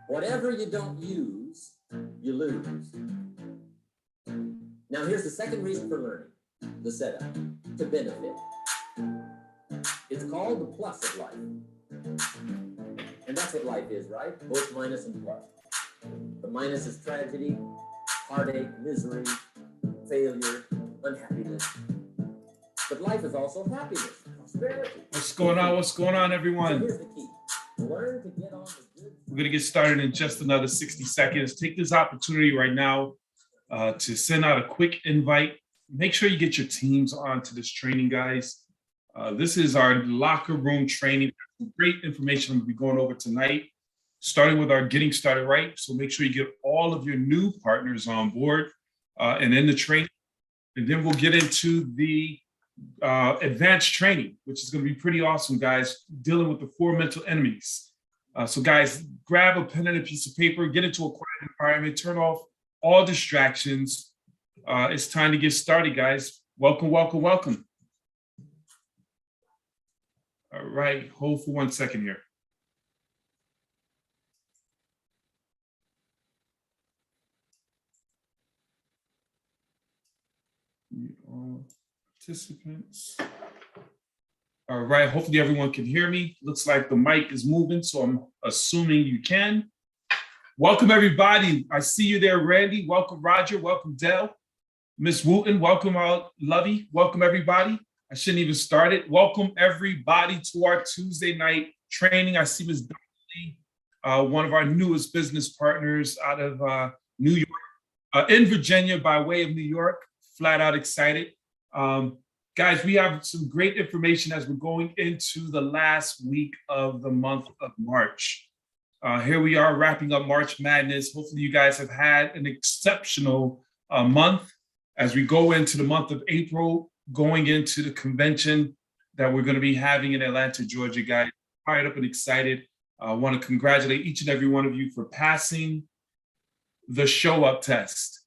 Whatever you don't use, you lose. Now here's the second reason for learning, the setup, to benefit. It's called the plus of life. And that's what life is, right? Both minus and plus. The minus is tragedy, heartache, misery, failure, unhappiness. But life is also happiness, prosperity. What's going on? What's going on, everyone? So here's the key. Learn to get on the good. We're going to get started in just another 60 seconds. Take this opportunity right now to send out a quick invite. Make sure you get your teams onto this training, guys. This is our locker room training. Great information I'm going to be going over tonight, starting with our Getting Started Right. So make sure you get all of your new partners on board and in the training. And then we'll get into the advanced training, which is going to be pretty awesome, guys, dealing with the 4 mental enemies. So guys, grab a pen and a piece of paper, get into a quiet environment, turn off all distractions. It's time to get started, guys. Welcome, welcome, welcome. All right, hold for 1 second here. All participants. All right, hopefully everyone can hear me. Looks like the mic is moving, so I'm assuming you can. Welcome, everybody. I see you there, Randy. Welcome, Roger. Welcome, Dell. Miss Wooten, welcome, Lovey. Welcome, everybody. I shouldn't even start it. Welcome, everybody, to our Tuesday night training. I see Ms. Donnelly, one of our newest business partners out of New York, in Virginia by way of New York. Flat out excited. Guys, we have some great information as we're going into the last week of the month of March. Here we are wrapping up March Madness. Hopefully you guys have had an exceptional month as we go into the month of April, going into the convention that we're going to be having in Atlanta, Georgia, guys. Fired up and excited. I want to congratulate each and every one of you for passing the show up test.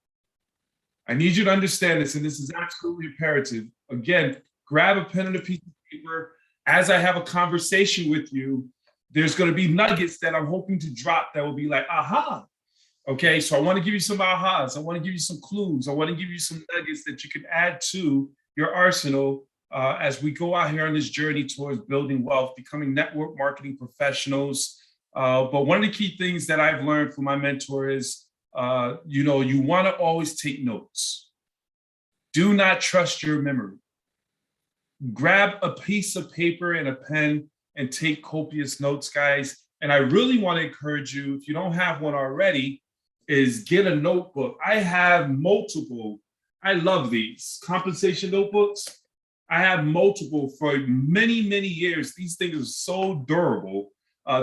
I need you to understand this, and this is absolutely imperative. Again, grab a pen and a piece of paper. As I have a conversation with you, there's going to be nuggets that I'm hoping to drop that will be like, aha. Okay, so I want to give you some ahas. I want to give you some clues. I want to give you some nuggets that you can add to your arsenal as we go out here on this journey towards building wealth, becoming network marketing professionals. But one of the key things that I've learned from my mentor is, you want to always take notes. Do not trust your memory. Grab a piece of paper and a pen and take copious notes, guys. And I really want to encourage you, if you don't have one already, is get a notebook. I have multiple. I love these compensation notebooks. I have multiple for many, many years. These things are so durable.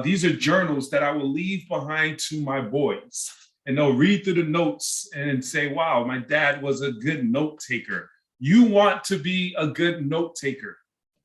These are journals that I will leave behind to my boys. And they'll read through the notes and say, wow, my dad was a good note taker. You want to be a good note taker.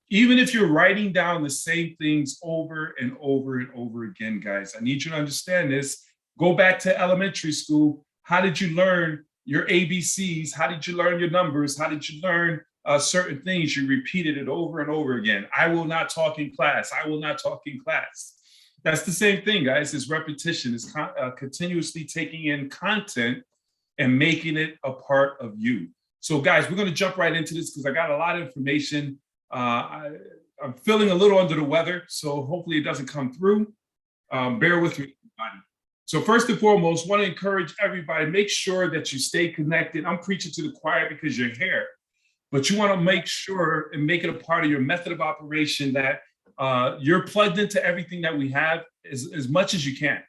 Even if you're writing down the same things over and over and over again, guys, I need you to understand this. Go back to elementary school. How did you learn your ABCs? How did you learn your numbers? How did you learn certain things? You repeated it over and over again. I will not talk in class. I will not talk in class. That's the same thing, guys. It's repetition. It's continuously taking in content and making it a part of you. So, guys, we're going to jump right into this because I got a lot of information. I'm feeling a little under the weather, so hopefully it doesn't come through. Bear with me, everybody. So first and foremost, want to encourage everybody, make sure that you stay connected. I'm preaching to the choir because you're here, but you want to make sure and make it a part of your method of operation that you're plugged into everything that we have as much as you can.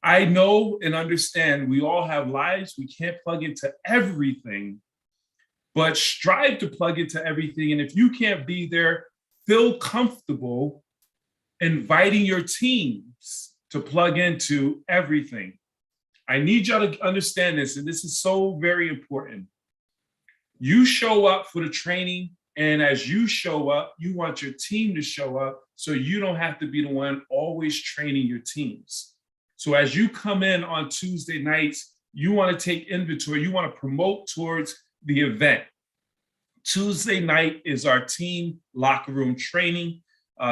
I know and understand we all have lives. We can't plug into everything, but strive to plug into everything. And if you can't be there, feel comfortable inviting your teams to plug into everything. I need y'all to understand this, and this is so very important. You show up for the training, and as you show up, you want your team to show up so you don't have to be the one always training your teams. So as you come in on Tuesday nights, you want to take inventory, you want to promote towards the event. Tuesday night is our team locker room training.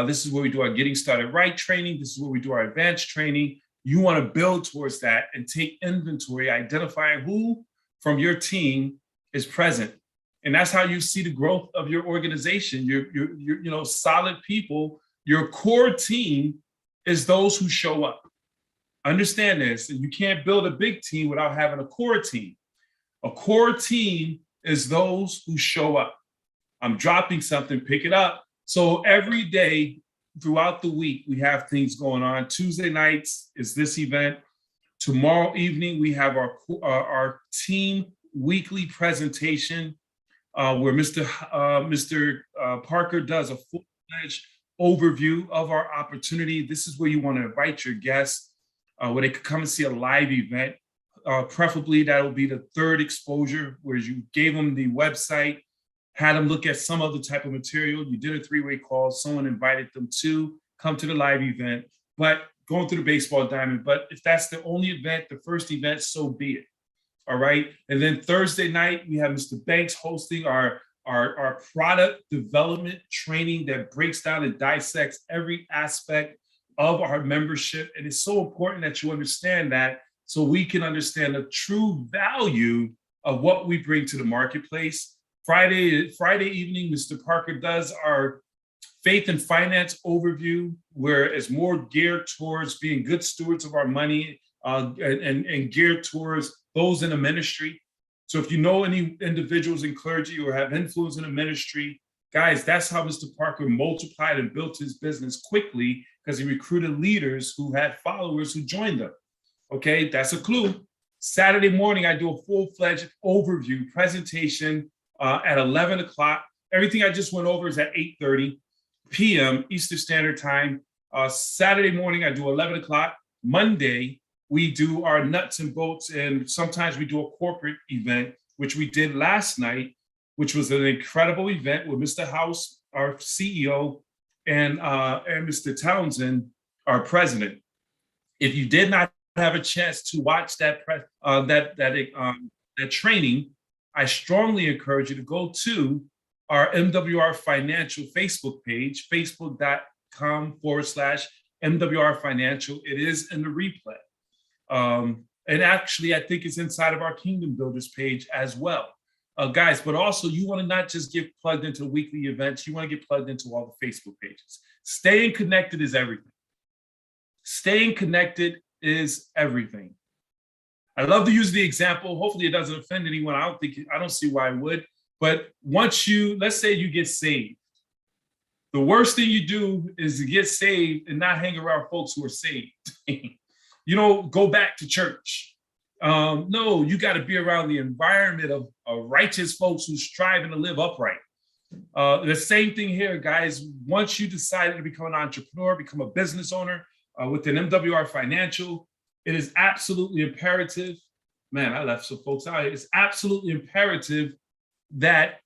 This is where we do our getting started right training. This is where we do our advanced training. You want to build towards that and take inventory, identifying who from your team is present. And that's how you see the growth of your organization. You're solid people. Your core team is those who show up. Understand this, and you can't build a big team without having a core team. A core team is those who show up. I'm dropping something, pick it up. So every day throughout the week, we have things going on. Tuesday nights is this event. Tomorrow evening, we have our team weekly presentation where Mr. Parker does a full-fledged overview of our opportunity. This is where you want to invite your guests, where they could come and see a live event. Preferably, that will be the third exposure, where you gave them the website, had them look at some other type of material. You did a three-way call. Someone invited them to come to the live event, but going through the baseball diamond. But if that's the only event, the first event, so be it. All right. And then Thursday night, we have Mr. Banks hosting our product development training that breaks down and dissects every aspect of our membership. And it's so important that you understand that, so we can understand the true value of what we bring to the marketplace. Friday evening, Mr. Parker does our faith and finance overview, where it's more geared towards being good stewards of our money and geared towards those in the ministry. So if you know any individuals in clergy or have influence in the ministry, guys, that's how Mr. Parker multiplied and built his business quickly, because he recruited leaders who had followers who joined them. Okay, that's a clue. Saturday morning, I do a full-fledged overview presentation at 11 o'clock. Everything I just went over is at 8:30 p.m. Eastern Standard Time. Saturday morning, I do 11 o'clock. Monday, we do our nuts and bolts, and sometimes we do a corporate event, which we did last night, which was an incredible event with Mr. House, our CEO, and Mr. Townsend, our president. If you did not have a chance to watch that training, I strongly encourage you to go to our MWR Financial Facebook page, facebook.com/MWR Financial. It is in the replay. And actually, I think it's inside of our Kingdom Builders page as well. Guys, but also you want to not just get plugged into weekly events, you want to get plugged into all the Facebook pages. Staying connected is everything. Staying connected is everything. I love to use the example. Hopefully it doesn't offend anyone. I don't see why it would. But once let's say you get saved, the worst thing you do is to get saved and not hang around folks who are saved. Go back to church. No, you got to be around the environment of righteous folks who's striving to live upright. The same thing here, guys. Once you decided to become an entrepreneur, become a business owner within MWR Financial, it is absolutely imperative. Man, I left some folks out here. It's absolutely imperative that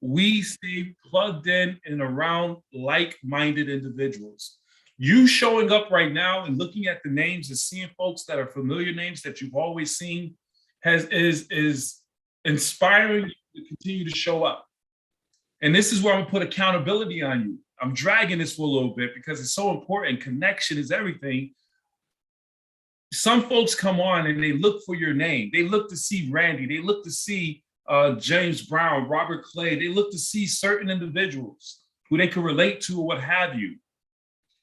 we stay plugged in and around like-minded individuals. You showing up right now and looking at the names and seeing folks that are familiar names that you've always seen is inspiring you to continue to show up. And this is where I'm gonna put accountability on you. I'm dragging this for a little bit because it's so important. Connection is everything. Some folks come on and they look for your name. They look to see Randy. They look to see James Brown, Robert Clay. They look to see certain individuals who they can relate to or what have you.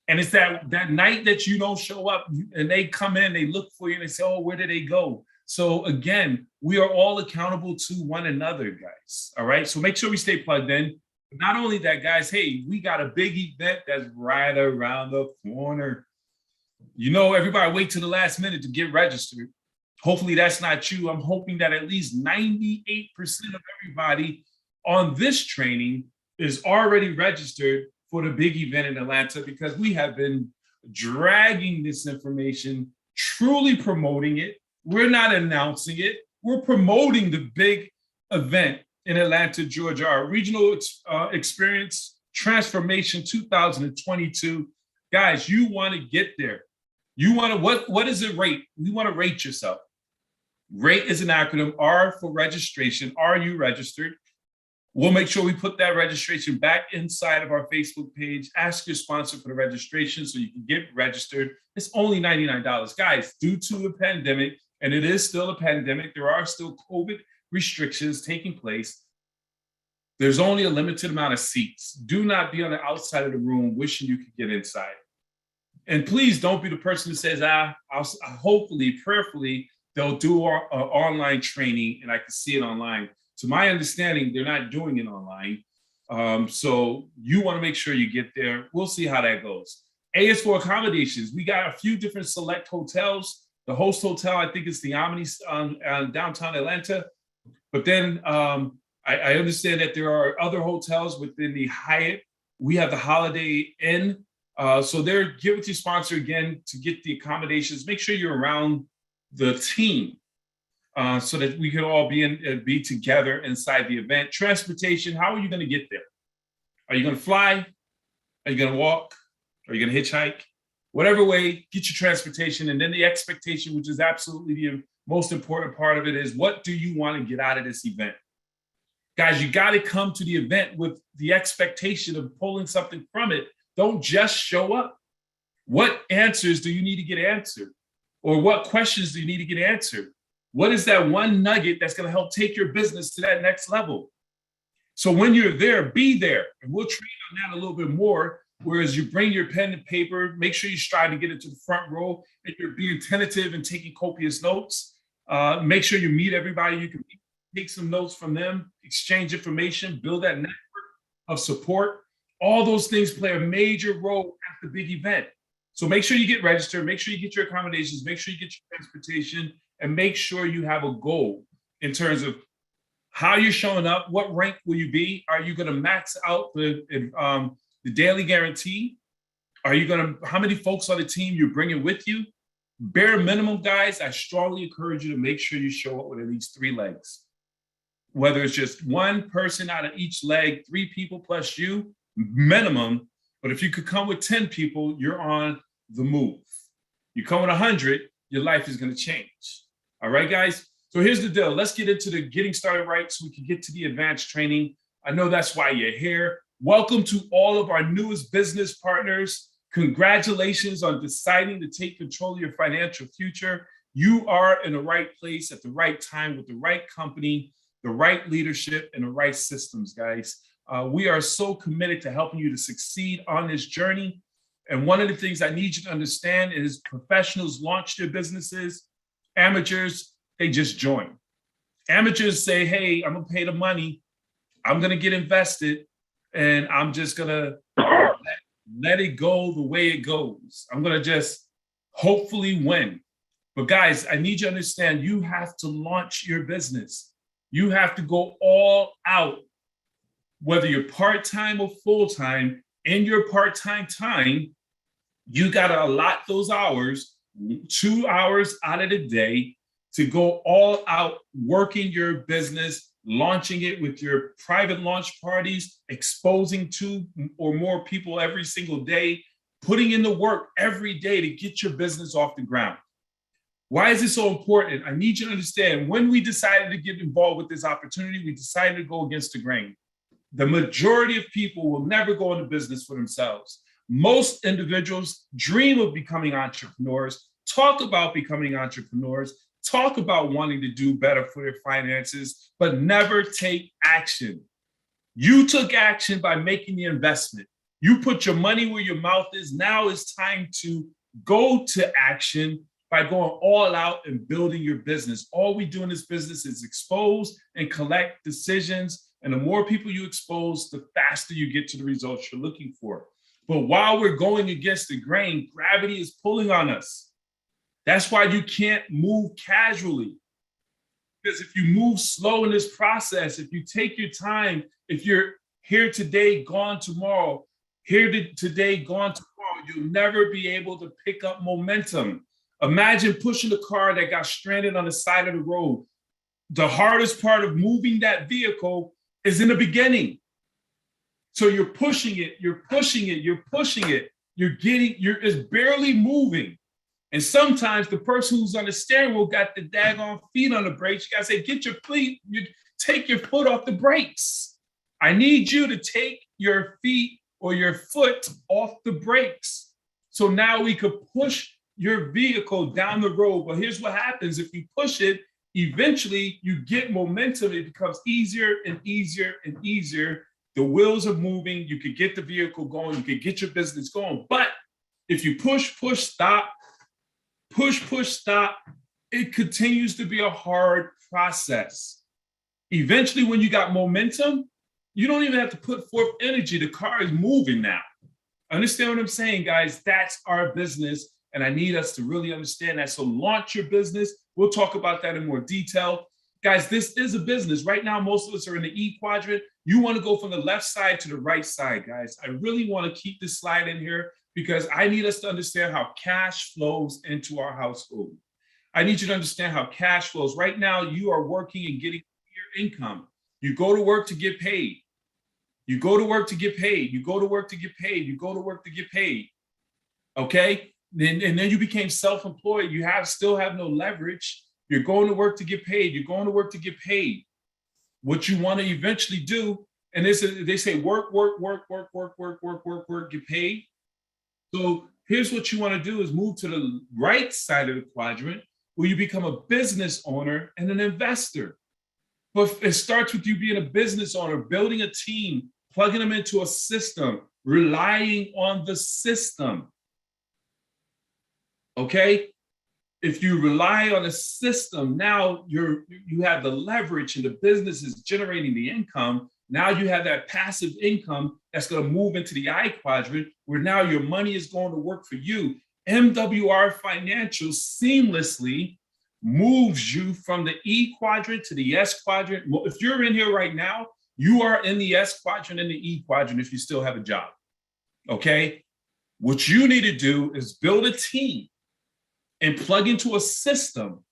And it's that night that you don't show up and they come in, they look for you and they say, oh, where did they go? So again, we are all accountable to one another, guys. All right. So make sure we stay plugged in. Not only that, guys, hey, we got a big event that's right around the corner. Everybody wait till the last minute to get registered. Hopefully that's not you. I'm hoping that at least 98% of everybody on this training is already registered for the big event in Atlanta, because we have been dragging this information, truly promoting it. We're not announcing it. We're promoting the big event in Atlanta, Georgia, our Regional Experience Transformation 2022. Guys, you want to get there. You want to, what is it rate? We want to rate yourself. RATE is an acronym. R for registration. Are you registered? We'll make sure we put that registration back inside of our Facebook page. Ask your sponsor for the registration so you can get registered. It's only $99. Guys, due to the pandemic, and it is still a pandemic, there are still COVID restrictions taking place. There's only a limited amount of seats. Do not be on the outside of the room wishing you could get inside. And please don't be the person who says, hopefully, prayerfully, they'll do our online training and I can see it online. To my understanding, they're not doing it online. So you want to make sure you get there. We'll see how that goes. A is for accommodations. We got a few different select hotels. The host hotel, I think, is the Omni downtown Atlanta. But then I understand that there are other hotels within the Hyatt. We have the Holiday Inn. So they're get with your sponsor again to get the accommodations. Make sure you're around the team so that we can all be together inside the event. Transportation, how are you going to get there? Are you going to fly? Are you going to walk? Are you going to hitchhike? Whatever way, get your transportation. And then the expectation, which is absolutely the most important part of it, is what do you want to get out of this event? Guys, you got to come to the event with the expectation of pulling something from it. Don't just show up. What answers do you need to get answered? Or what questions do you need to get answered? What is that one nugget that's going to help take your business to that next level? So when you're there, be there. And we'll train on that a little bit more. Whereas you bring your pen and paper, make sure you strive to get into the front row and you're being tentative and taking copious notes. Make sure you meet everybody you can meet. Take some notes from them, exchange information, build that network of support. All those things play a major role at the big event. So make sure you get registered, make sure you get your accommodations, make sure you get your transportation, and make sure you have a goal in terms of how you're showing up, what rank will you be? Are you going to max out the daily guarantee? Are you going to, how many folks on the team you're bringing with you? Bare minimum, guys, I strongly encourage you to make sure you show up with at least 3 legs. Whether it's just one person out of each leg, 3 people plus you, minimum. But if you could come with 10 people, you're on the move. You come with 100, your life is going to change. All right, guys? So here's the deal. Let's get into the getting started right so we can get to the advanced training. I know that's why you're here. Welcome to all of our newest business partners. Congratulations on deciding to take control of your financial future. You are in the right place at the right time with the right company, the right leadership, and the right systems, guys. We are so committed to helping you to succeed on this journey. And one of the things I need you to understand is professionals launch their businesses. Amateurs, they just join. Amateurs say, hey, I'm gonna pay the money. I'm gonna get invested. And I'm just gonna let it go the way it goes. I'm gonna just hopefully win. But guys, I need you to understand, you have to launch your business. You have to go all out. Whether you're part-time or full-time, in your part-time time, you gotta allot those hours, 2 hours out of the day, to go all out working your business, launching it with your private launch parties, exposing 2 or more people every single day, putting in the work every day to get your business off the ground. Why is it so important? I need you to understand, when we decided to get involved with this opportunity, we decided to go against the grain. The majority of people will never go into business for themselves. Most individuals dream of becoming entrepreneurs, talk about becoming entrepreneurs, talk about wanting to do better for their finances, but never take action. You took action by making the investment. You put your money where your mouth is. Now it's time to go to action by going all out and building your business. All we do in this business is expose and collect decisions. And the more people you expose, the faster you get to the results you're looking for. But while we're going against the grain, gravity is pulling on us. That's why you can't move casually. Because if you move slow in this process, if you take your time, if you're here today, gone tomorrow, today, gone tomorrow, you'll never be able to pick up momentum. Imagine pushing a car that got stranded on the side of the road. The hardest part of moving that vehicle is in the beginning. So you're pushing it, it's barely moving. And sometimes the person who's on the steering wheel got the daggone feet on the brakes. You gotta say, take your foot off the brakes. I need you to take your feet or your foot off the brakes. So now we could push your vehicle down the road. But here's what happens: if you push it, eventually you get momentum. It becomes easier and easier and easier. The wheels are moving. You could get the vehicle going. You could get your business going. But if you push, stop, push, stop, it continues to be a hard process. Eventually, when you got momentum, you don't even have to put forth energy. The car is moving now. Understand what I'm saying, guys? That's our business. And I need us to really understand that. So launch your business. We'll talk about that in more detail. Guys, this is a business. Right now, most of us are in the E quadrant. You want to go from the left side to the right side, guys. I really want to keep this slide in here because I need us to understand how cash flows into our household. I need you to understand how cash flows. Right now, you are working and getting your income. You go to work to get paid. You go to work to get paid. You go to work to get paid. You go to work to get paid. Okay? And then you became self-employed. You still have no leverage. You're going to work to get paid. You're going to work to get paid. What you want to eventually do, and they say work, get paid. So here's what you want to do is move to the right side of the quadrant where you become a business owner and an investor. But it starts with you being a business owner, building a team, plugging them into a system, relying on the system. Okay? If you rely on a system, now you have the leverage and the business is generating the income. Now you have that passive income that's going to move into the I quadrant where now your money is going to work for you. MWR Financial seamlessly moves you from the E quadrant to the S quadrant. If you're in here right now, you are in the S quadrant and the E quadrant if you still have a job. Okay? What you need to do is build a team and plug into a system.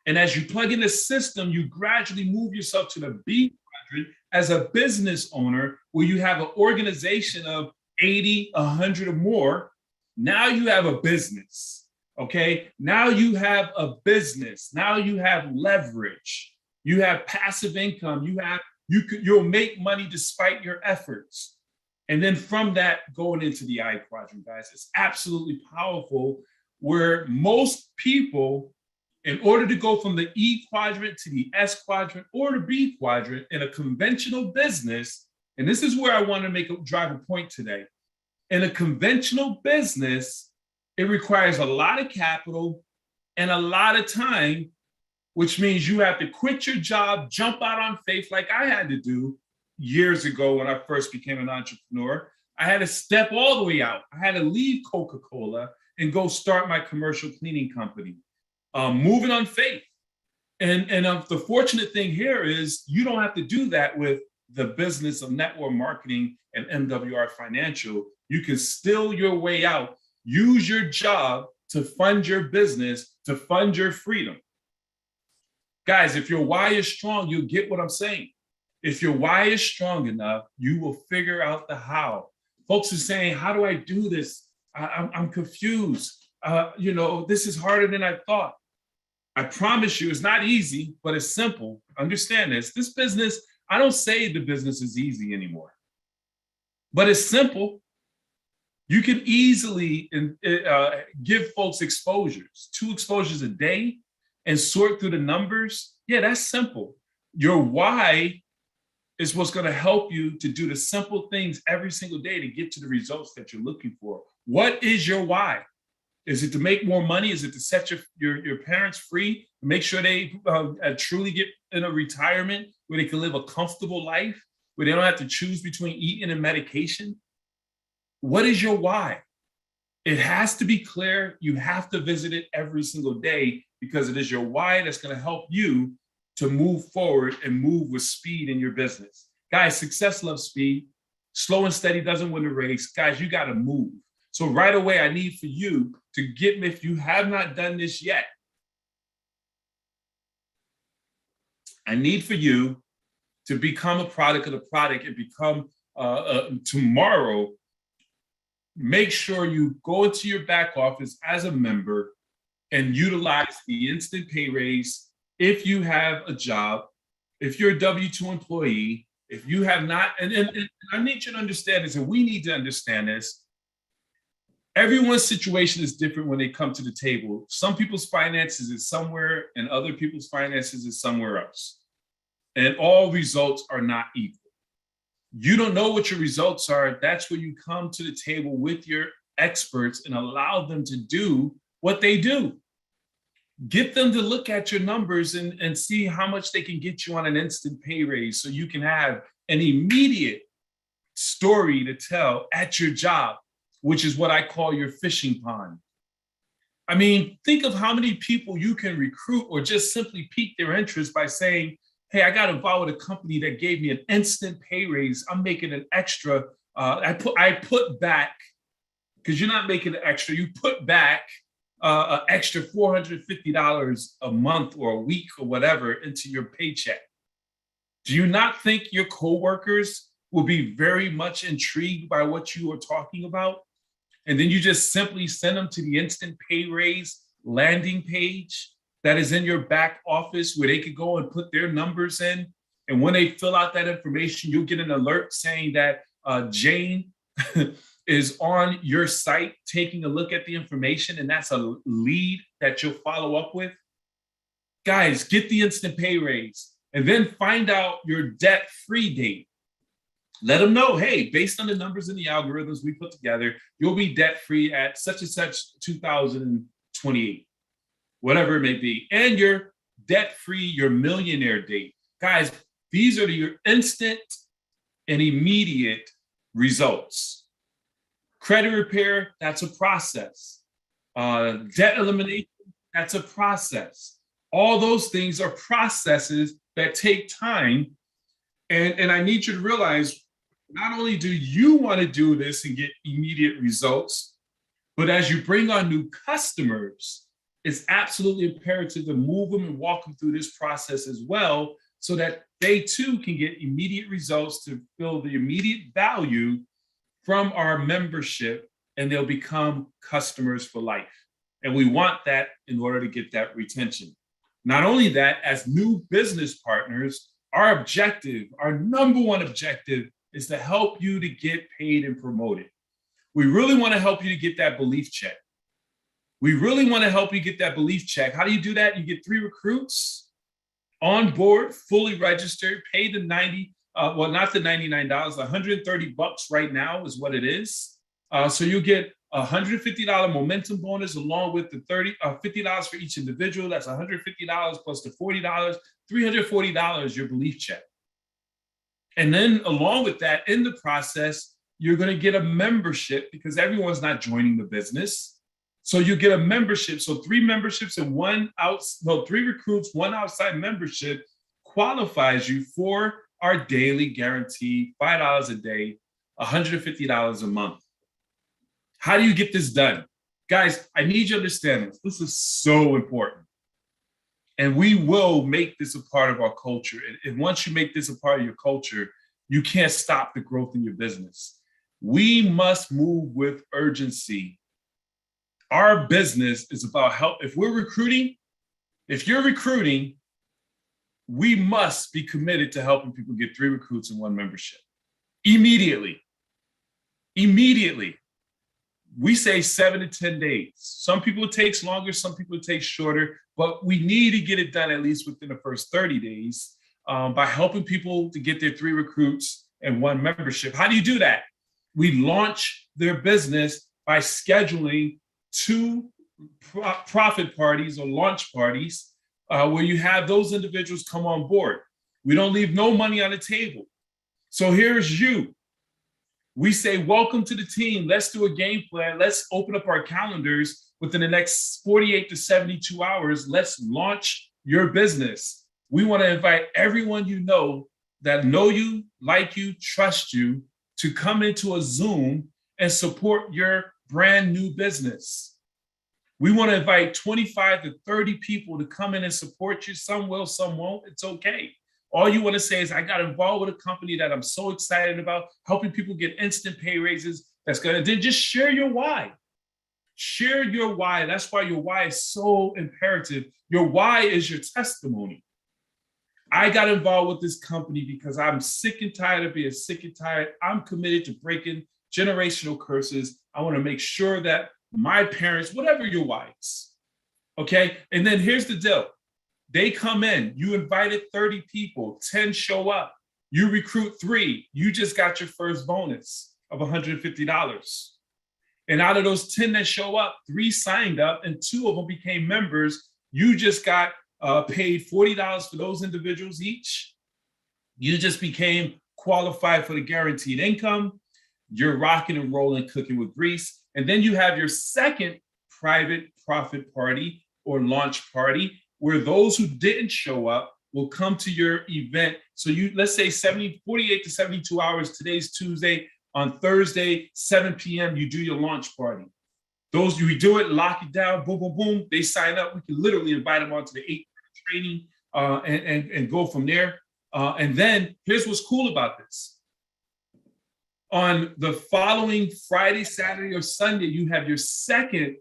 And as you plug in the system, you gradually move yourself to the B quadrant as a business owner where you have an organization of 80, 100 or more. Now you have a business, okay? Now you have a business. Now you have leverage. You have passive income. You'll make money despite your efforts. And then from that, going into the I quadrant, guys, it's absolutely powerful where most people, in order to go from the E quadrant to the S quadrant or the B quadrant in a conventional business, and this is where I want to drive a point today. In a conventional business, it requires a lot of capital and a lot of time, which means you have to quit your job, jump out on faith like I had to do years ago when I first became an entrepreneur. I had to step all the way out. I had to leave Coca-Cola and go start my commercial cleaning company, moving on faith. And the fortunate thing here is you don't have to do that with the business of network marketing and MWR Financial. You can steal your way out, use your job to fund your business, to fund your freedom. Guys, if your why is strong, you'll get what I'm saying. If your why is strong enough, you will figure out the how. Folks are saying, how do I do this? I'm confused. This is harder than I thought. I promise you, it's not easy, but it's simple. Understand this. This business, I don't say the business is easy anymore, but it's simple. You can easily give folks exposures, 2 exposures a day, and sort through the numbers. Yeah, that's simple. Your why is what's going to help you to do the simple things every single day to get to the results that you're looking for. What is your why? Is it to make more money? Is it to set your parents free, make sure they truly get in a retirement where they can live a comfortable life, where they don't have to choose between eating and medication? What is your why? It has to be clear. You have to visit it every single day because it is your why that's going to help you to move forward and move with speed in your business. Guys, success loves speed. Slow and steady doesn't win the race. Guys, you got to move. So right away, I need for you to get me, if you have not done this yet, I need for you to become a product of the product and become tomorrow. Make sure you go into your back office as a member and utilize the instant pay raise. If you have a job, if you're a W-2 employee, If you have not, and I need you to understand this, and we need to understand this. Everyone's situation is different when they come to the table. Some people's finances is somewhere, and other people's finances is somewhere else. And all results are not equal. You don't know what your results are. That's where you come to the table with your experts and allow them to do what they do. Get them to look at your numbers and see how much they can get you on an instant pay raise so you can have an immediate story to tell at your job, which is what I call your fishing pond. I mean, think of how many people you can recruit or just simply pique their interest by saying, hey, I got involved with a company that gave me an instant pay raise. I'm making an extra, I put back, because you're not making an extra, you put back an extra $450 a month or a week or whatever into your paycheck. Do you not think your coworkers will be very much intrigued by what you are talking about? And then you just simply send them to the instant pay raise landing page that is in your back office where they could go and put their numbers in. And when they fill out that information, you'll get an alert saying that Jane is on your site taking a look at the information, and that's a lead that you'll follow up with. Guys, get the instant pay raise and then find out your debt-free date. Let them know, hey, based on the numbers and the algorithms we put together, you'll be debt-free at such and such 2028, whatever it may be. And you're debt-free, your millionaire date. Guys, these are your instant and immediate results. Credit repair, that's a process. Debt elimination, that's a process. All those things are processes that take time. And I need you to realize, not only do you want to do this and get immediate results, but as you bring on new customers, it's absolutely imperative to move them and walk them through this process as well, so that they too can get immediate results to feel the immediate value from our membership, and they'll become customers for life. And we want that in order to get that retention. Not only that, as new business partners, our objective, our number one objective, is to help you to get paid and promoted. We really want to help you to get that belief check. We really want to help you get that belief check. How do you do that? You get 3 recruits on board, fully registered, paid the not the $99, $130 right now is what it is. So you'll get a $150 momentum bonus along with the $50 for each individual. That's $150 plus the $40, $340 your belief check. And then along with that, in the process, you're going to get a membership, because everyone's not joining the business. So you get a membership. So 3 memberships and 3 recruits, 1 outside membership qualifies you for our daily guarantee, $5 a day, $150 a month. How do you get this done? Guys, I need you to understand this. This is so important. And we will make this a part of our culture. And once you make this a part of your culture, you can't stop the growth in your business. We must move with urgency. Our business is about help. If you're recruiting, we must be committed to helping people get 3 recruits and 1 membership. Immediately. We say 7 to 10 days. Some people it takes longer, some people it takes shorter, but we need to get it done at least within the first 30 days by helping people to get their 3 recruits and 1 membership. How do you do that? We launch their business by scheduling 2 profit parties or launch parties where you have those individuals come on board. We don't leave no money on the table. So here's you. We say, welcome to the team. Let's do a game plan. Let's open up our calendars within the next 48 to 72 hours. Let's launch your business. We want to invite everyone you know that know you, like you, trust you, to come into a Zoom and support your brand new business. We want to invite 25 to 30 people to come in and support you. Some will, some won't. It's okay. All you want to say is, I got involved with a company that I'm so excited about, helping people get instant pay raises. That's good. And then just share your why. Share your why. That's why your why is so imperative. Your why is your testimony. I got involved with this company because I'm sick and tired of being sick and tired. I'm committed to breaking generational curses. I want to make sure that my parents, whatever your whys, okay? And then here's the deal. They come in, you invited 30 people, 10 show up. You recruit 3, you just got your first bonus of $150. And out of those 10 that show up, 3 signed up and 2 of them became members. You just got paid $40 for those individuals each. You just became qualified for the guaranteed income. You're rocking and rolling, cooking with grease. And then you have your second private profit party or launch party, where those who didn't show up will come to your event. So you, let's say 48 to 72 hours, today's Tuesday, on Thursday, 7 p.m., you do your launch party. Those, you do it, lock it down, boom, boom, boom, they sign up. We can literally invite them onto the 8 training and go from there. And then here's what's cool about this. On the following Friday, Saturday, or Sunday, you have your second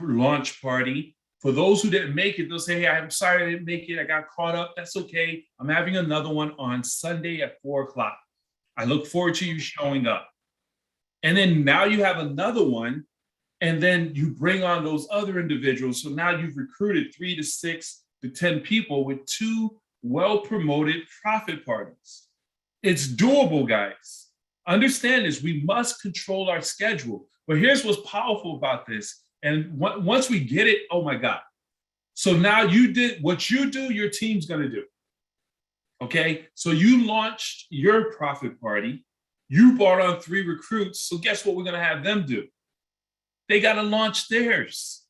launch party. For those who didn't make it, they'll say, hey, I'm sorry I didn't make it. I got caught up. That's okay. I'm having another one on Sunday at 4 o'clock. I look forward to you showing up. And then now you have another one, and then you bring on those other individuals. So now you've recruited 3 to 6 to 10 people with 2 well-promoted profit parties. It's doable, guys. Understand this, we must control our schedule. But here's what's powerful about this. And once we get it, oh my God. So now you did what you do, your team's gonna do. Okay, so you launched your profit party. You brought on 3 recruits. So guess what we're gonna have them do? They gotta launch theirs.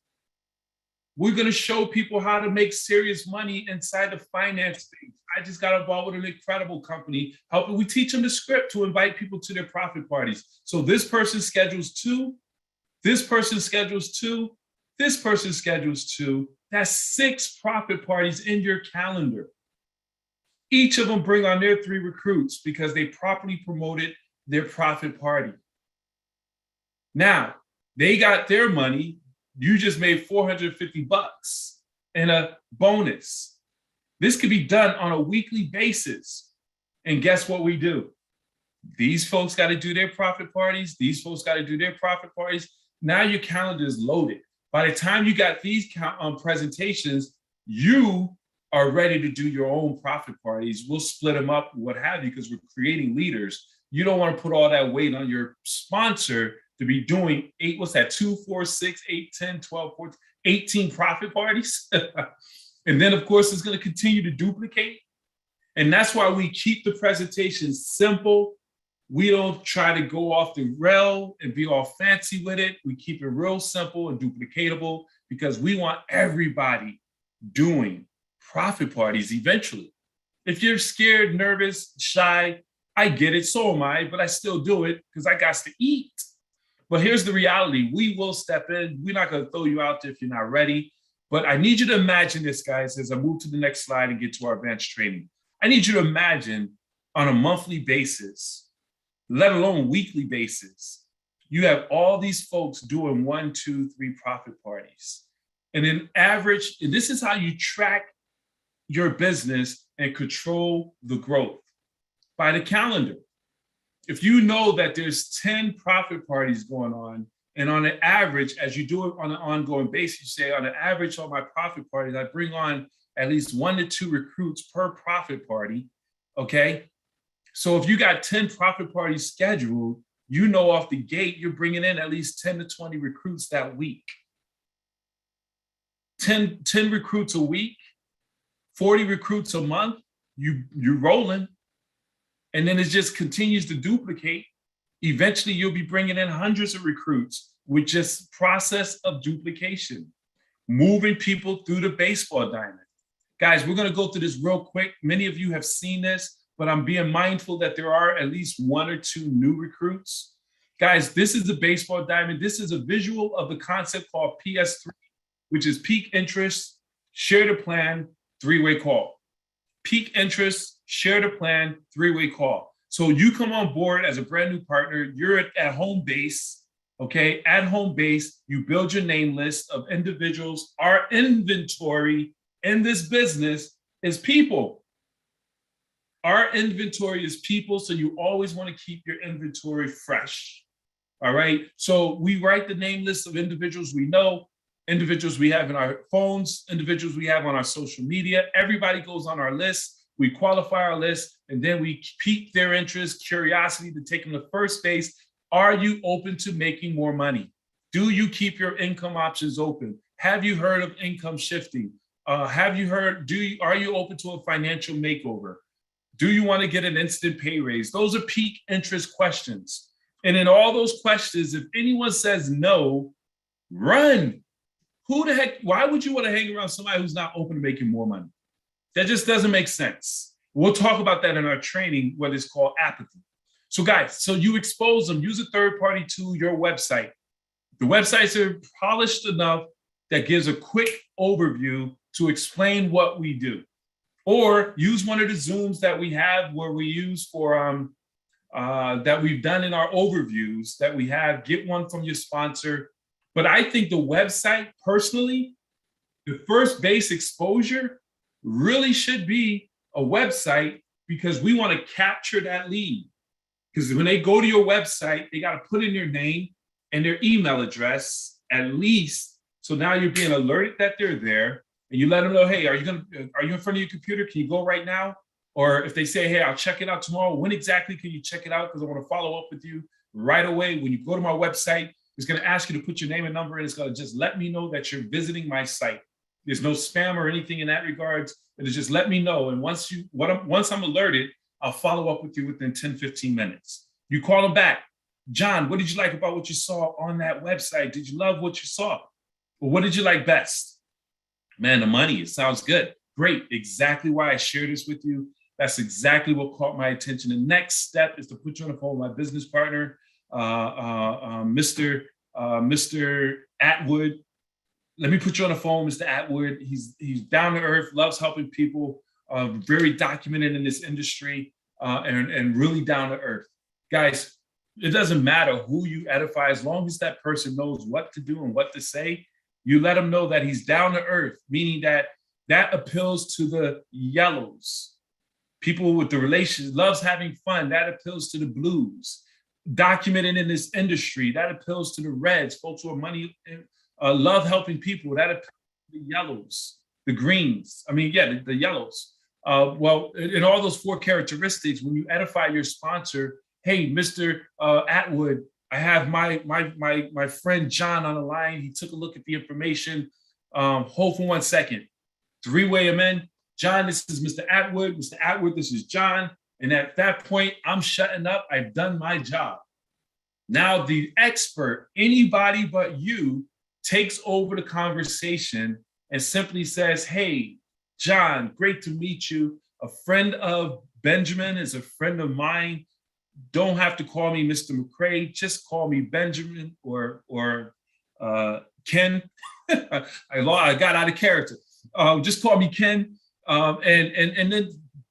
We're gonna show people how to make serious money inside the finance space. I just got involved with an incredible company, we teach them the script to invite people to their profit parties. So this person schedules 2, this person schedules 2, this person schedules 2. That's 6 profit parties in your calendar. Each of them bring on their 3 recruits because they properly promoted their profit party. Now, they got their money. You just made $450 and a bonus. This could be done on a weekly basis. And guess what we do? These folks got to do their profit parties. These folks got to do their profit parties. Now your calendar is loaded. By the time you got these presentations, you are ready to do your own profit parties. We'll split them up, what have you, because we're creating leaders. You don't want to put all that weight on your sponsor to be doing 8, what's that, 2, 4, 6, 8, 10, 12, 14, 18 profit parties. And then, of course, it's going to continue to duplicate. And that's why we keep the presentations simple. We don't try to go off the rail and be all fancy with it. We keep it real simple and duplicatable because we want everybody doing profit parties eventually. If you're scared, nervous, shy, I get it, so am I, but I still do it because I got to eat. But here's the reality. We will step in. We're not going to throw you out there if you're not ready. But I need you to imagine this, guys, as I move to the next slide and get to our advanced training. I need you to imagine on a monthly basis, let alone weekly basis, you have all these folks doing 1, 2, 3 profit parties. And in average, and this is how you track your business and control the growth by the calendar. If you know that there's 10 profit parties going on, and on an average, as you do it on an ongoing basis, you say on an average on my profit parties, I bring on at least 1 to 2 recruits per profit party, okay? So if you got 10 profit parties scheduled, you know off the gate, you're bringing in at least 10 to 20 recruits that week. 10 recruits a week, 40 recruits a month, you're rolling. And then it just continues to duplicate. Eventually, you'll be bringing in hundreds of recruits with just process of duplication, moving people through the baseball diamond. Guys, we're going to go through this real quick. Many of you have seen this, but I'm being mindful that there are at least 1 or 2 new recruits. Guys, this is the baseball diamond. This is a visual of the concept called PS3, which is peak interest, share the plan, 3-way call. Peak interest, share the plan, 3-way call. So you come on board as a brand new partner, you're at home base, okay? At home base, you build your name list of individuals. Our inventory in this business is people. Our inventory is people, so you always want to keep your inventory fresh. All right. So we write the name list of individuals we know, individuals we have in our phones, individuals we have on our social media. Everybody goes on our list. We qualify our list, and then we pique their interest, curiosity to take them to first base. Are you open to making more money? Do you keep your income options open? Have you heard of income shifting? Have you heard, are you open to a financial makeover? Do you want to get an instant pay raise? Those are peak interest questions. And in all those questions, if anyone says no, run. Who the heck, why would you want to hang around somebody who's not open to making more money? That just doesn't make sense. We'll talk about that in our training, what is called apathy. So guys, so you expose them, use a third party to your website. The websites are polished enough that gives a quick overview to explain what we do. Or use one of the Zooms that we have where we use for, that we've done in our overviews that we have, get one from your sponsor. But I think the website, personally, the first base exposure really should be a website, because we want to capture that lead. Because when they go to your website, they got to put in their name and their email address at least. So now you're being alerted that they're there, and you let them know, hey, are you in front of your computer? Can you go right now? Or if they say, hey, I'll check it out tomorrow, when exactly can you check it out? Because I want to follow up with you right away. When you go to my website, it's going to ask you to put your name and number in. It's going to just let me know that you're visiting my site. There's no spam or anything in that regards. It'll just let me know. And once I'm alerted, I'll follow up with you within 10, 15 minutes. You call them back. John, what did you like about what you saw on that website? Did you love what you saw? Or what did you like best? Man, the money, it sounds good. Great. Exactly why I share this with you. That's exactly what caught my attention. The next step is to put you on the phone with my business partner, Mr. Atwood. Let me put you on the phone, Mr. Atwood. He's down to earth, loves helping people, very documented in this industry, and really down to earth. Guys, it doesn't matter who you edify, as long as that person knows what to do and what to say. You let him know that he's down to earth, meaning that appeals to the yellows. People with the relations, loves having fun, that appeals to the blues. Documented in this industry, that appeals to the reds. Folks who are money, love helping people, that appeals to the yellows, the greens. I mean, yeah, the yellows. Well, in all those four characteristics, when you edify your sponsor, hey, Mr. Atwood, I have my friend John on the line. He took a look at the information. Hold for 1 second. Three-way him in. John, this is Mr. Atwood. Mr. Atwood, this is John. And at that point, I'm shutting up. I've done my job. Now the expert, anybody but you, takes over the conversation and simply says, hey, John, great to meet you. A friend of Benjamin is a friend of mine. Don't have to call me Mr. McCray. Just call me Benjamin or Ken. I got out of character. Just call me Ken. And then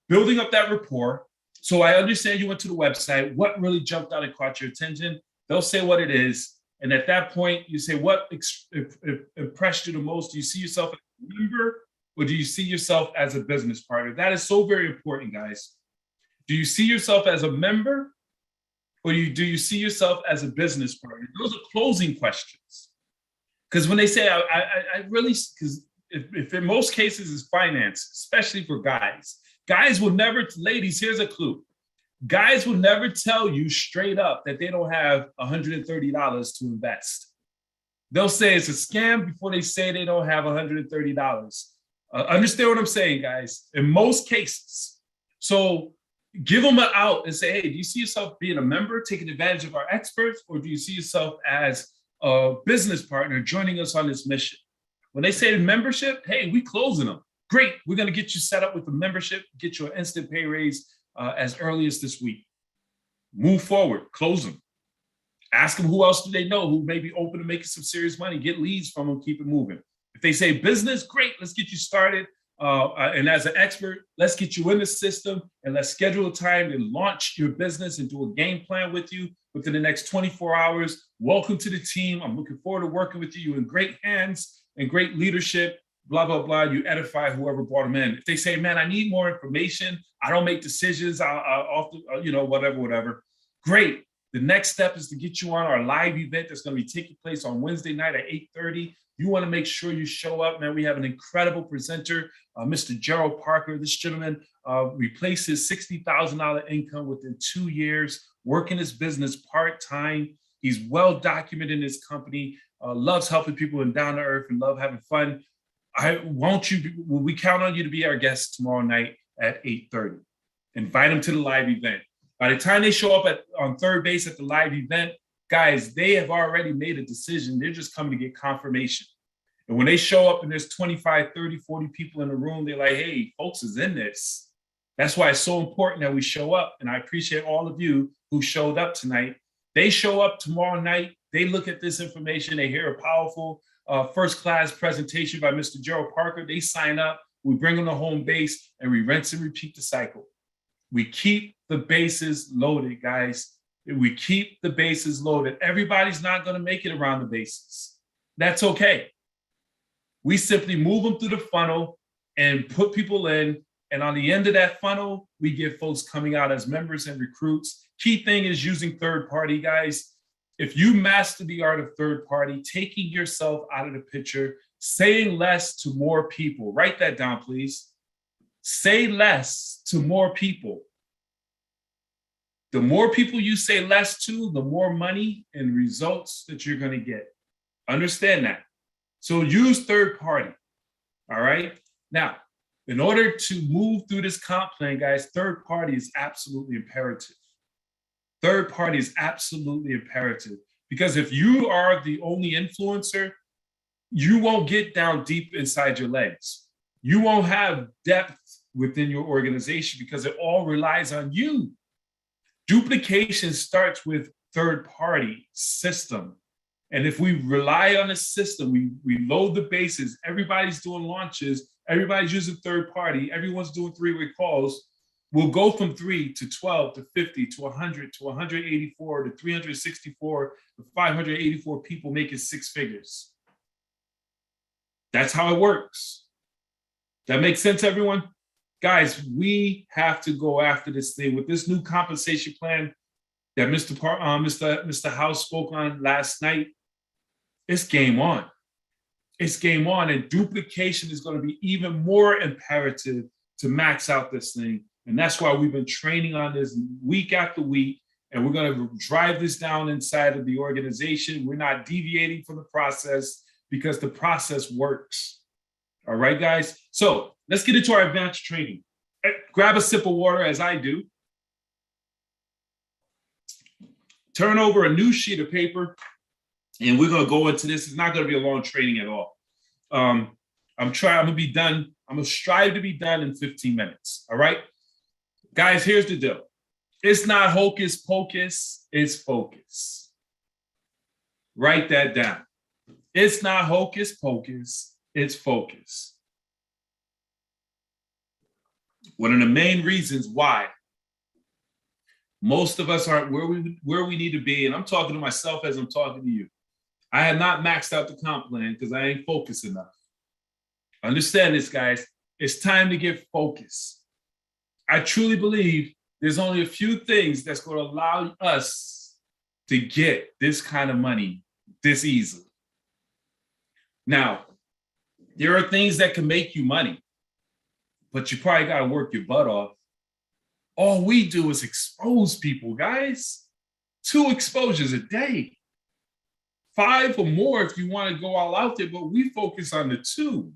building up that rapport. So I understand you went to the website. What really jumped out and caught your attention? They'll say what it is. And at that point, you say, what impressed you the most? Do you see yourself as a member, or do you see yourself as a business partner? That is so very important, guys. Do you see yourself as a member, or do you see yourself as a business partner? Those are closing questions. Because when they say, I really, because if in most cases it's finance, especially for guys will never, ladies, here's a clue. Guys will never tell you straight up that they don't have $130 to invest. They'll say it's a scam before they say they don't have $130. Understand what I'm saying, guys? In most cases. So give them an out and say, hey, do you see yourself being a member, taking advantage of our experts, or do you see yourself as a business partner joining us on this mission? When they say membership, hey, we closing them. Great, we're gonna get you set up with a membership, get you an instant pay raise as early as this week. Move forward, close them. Ask them who else do they know who may be open to making some serious money, get leads from them, keep it moving. If they say business, great, let's get you started. And as an expert, let's get you in the system and let's schedule a time to launch your business and do a game plan with you within the next 24 hours. Welcome to the team. I'm looking forward to working with you. You're in great hands and great leadership. blah, blah, blah. You edify whoever brought them in. If they say, man, I need more information, I don't make decisions, I'll often, whatever. Great. The next step is to get you on our live event that's going to be taking place on Wednesday night at 8:30. You want to make sure you show up, man. We have an incredible presenter, Mr. Gerald Parker. This gentleman replaced his $60,000 income within 2 years, working his business part-time. He's well documented in his company, loves helping people and down to earth and love having fun. We count on you to be our guest tomorrow night at 8:30. Invite them to the live event. By the time they show up on third base at the live event, guys, they have already made a decision. They're just coming to get confirmation. And when they show up and there's 25, 30, 40 people in the room, they're like, hey, folks is in this. That's why it's so important that we show up. And I appreciate all of you who showed up tonight. They show up tomorrow night. They look at this information. They hear a powerful first-class presentation by Mr. Gerald Parker. They sign up. We bring them to home base, and we rinse and repeat the cycle. We keep the bases loaded, guys. We keep the bases loaded. Everybody's not going to make it around the bases. That's okay. We simply move them through the funnel and put people in. And on the end of that funnel, we get folks coming out as members and recruits. Key thing is using third party, guys. If you master the art of third party, taking yourself out of the picture, saying less to more people. Write that down, please. Say less to more people. The more people you say less to, the more money and results that you're going to get. Understand that. So use third party. All right. Now, in order to move through this comp plan, guys, third party is absolutely imperative. Third party is absolutely imperative because if you are the only influencer, you won't get down deep inside your legs. You won't have depth within your organization because it all relies on you. Duplication starts with third-party system. And if we rely on a system, we load the bases, everybody's doing launches, everybody's using third party, everyone's doing three-way calls, we'll go from 3 to 12 to 50 to 100 to 184 to 364 to 584 people making six figures. That's how it works. That makes sense, everyone? Guys, we have to go after this thing with this new compensation plan that Mr. House spoke on last night. It's game on. It's game on, and duplication is going to be even more imperative to max out this thing. And that's why we've been training on this week after week, and we're going to drive this down inside of the organization. We're not deviating from the process because the process works. All right, guys? So let's get into our advanced training. Grab a sip of water as I do. Turn over a new sheet of paper, and we're going to go into this. It's not going to be a long training at all. I'm going to be done. I'm going to strive to be done in 15 minutes. All right? Guys, here's the deal. It's not hocus pocus, it's focus. Write that down. It's not hocus pocus, it's focus. One of the main reasons why most of us aren't where we need to be, and I'm talking to myself as I'm talking to you. I have not maxed out the comp plan because I ain't focused enough. Understand this, guys. It's time to get focused. I truly believe there's only a few things that's going to allow us to get this kind of money this easily. Now, there are things that can make you money, but you probably got to work your butt off. All we do is expose people, guys. 2 exposures a day. 5 or more if you want to go all out there, but we focus on the 2.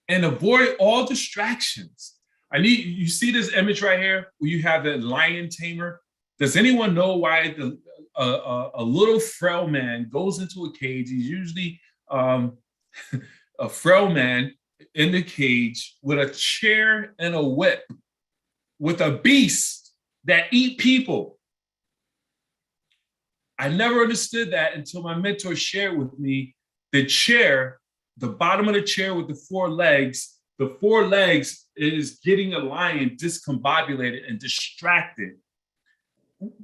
And avoid all distractions. You see this image right here where you have the lion tamer? Does anyone know why a little frail man goes into a cage? He's usually a frail man in the cage with a chair and a whip with a beast that eat people. I never understood that until my mentor shared with me the chair, the bottom of the chair with the 4 legs. The 4 legs is getting a lion discombobulated and distracted.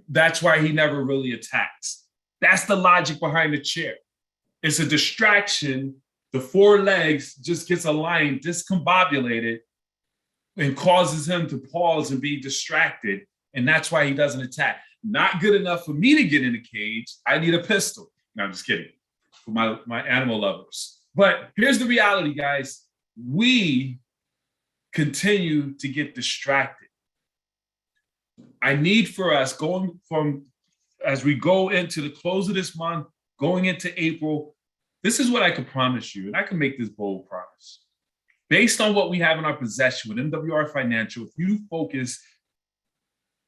That's why he never really attacks. That's the logic behind the chair. It's a distraction The four legs just gets aligned, discombobulated, and causes him to pause and be distracted. And that's why he doesn't attack. Not good enough for me to get in the cage. I need a pistol. No, I'm just kidding. For my animal lovers. But here's the reality, guys. We continue to get distracted. I need for us going from, as we go into the close of this month, going into April, this is what I can promise you, and I can make this bold promise. Based on what we have in our possession with MWR Financial, if you focus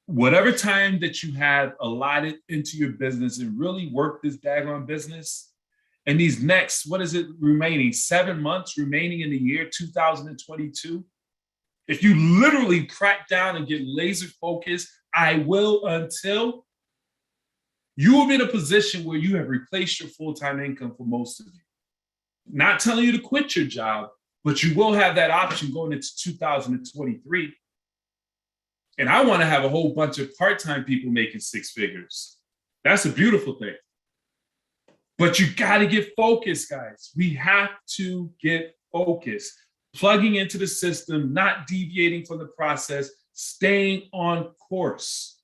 whatever time that you have allotted into your business and really work this daggone business, and these next, what is it remaining, 7 months remaining in the year 2022, if you literally crack down and get laser focused, I will until, you will be in a position where you have replaced your full-time income for most of you. Not telling you to quit your job, but you will have that option going into 2023. And I want to have a whole bunch of part-time people making six figures. That's a beautiful thing. But you got to get focused, guys. We have to get focused. Plugging into the system, not deviating from the process, staying on course,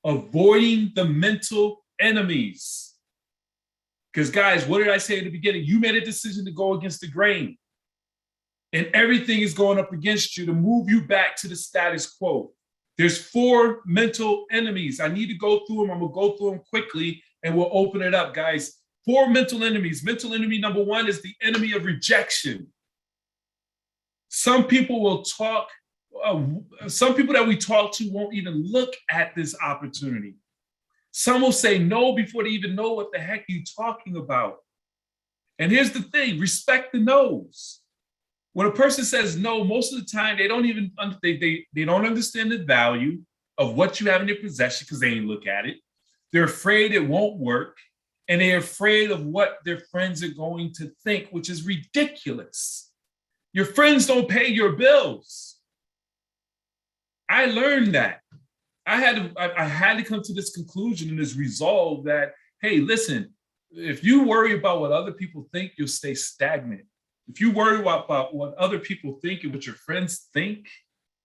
avoiding the mental enemies. Because guys, what did I say at the beginning? You made a decision to go against the grain. And everything is going up against you to move you back to the status quo. There's 4 mental enemies. I need to go through them. I'm going to go through them quickly and we'll open it up, guys. 4 mental enemies. Mental enemy number 1 is the enemy of rejection. Some people will talk, some people that we talk to won't even look at this opportunity. Some will say no before they even know what the heck you're talking about. And here's the thing, respect the no's. When a person says no, most of the time they don't even, they don't understand the value of what you have in your possession because they ain't look at it. They're afraid it won't work. And they're afraid of what their friends are going to think, which is ridiculous. Your friends don't pay your bills. I learned that. I had to come to this conclusion and this resolve that, hey, listen, if you worry about what other people think, you'll stay stagnant. If you worry about what other people think and what your friends think,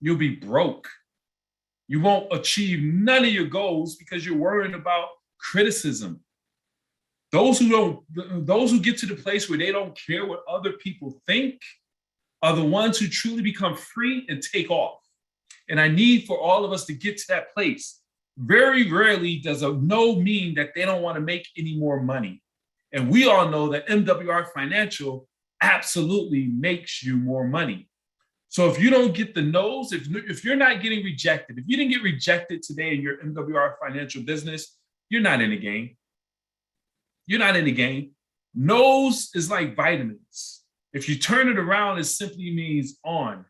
you'll be broke. You won't achieve none of your goals because you're worrying about criticism. Those who get to the place where they don't care what other people think are the ones who truly become free and take off. And I need for all of us to get to that place. Very rarely does a no mean that they don't want to make any more money. And we all know that MWR Financial absolutely makes you more money. So if you don't get the no's, if you're not getting rejected, if you didn't get rejected today in your MWR Financial business, you're not in the game. You're not in the game. No's is like vitamins. If you turn it around, it simply means on.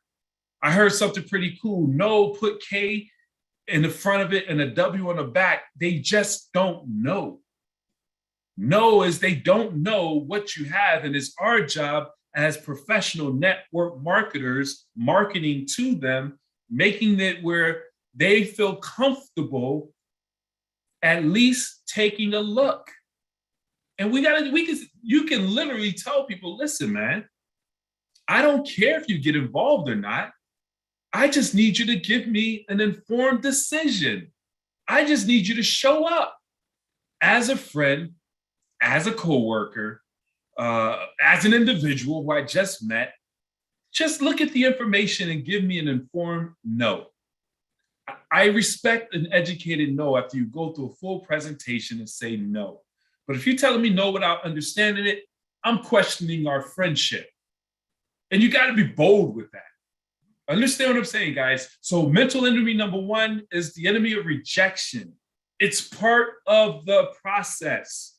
I heard something pretty cool. No, put K in the front of it and a W on the back. They just don't know. No is they don't know what you have. And it's our job as professional network marketers, marketing to them, making it where they feel comfortable at least taking a look. And you can literally tell people, listen, man, I don't care if you get involved or not. I just need you to give me an informed decision. I just need you to show up as a friend, as a coworker, as an individual who I just met. Just look at the information and give me an informed no. I respect an educated no after you go through a full presentation and say no. But if you're telling me no without understanding it, I'm questioning our friendship. And you got to be bold with that. Understand what I'm saying, guys? So mental enemy number 1 is the enemy of rejection. It's part of the process.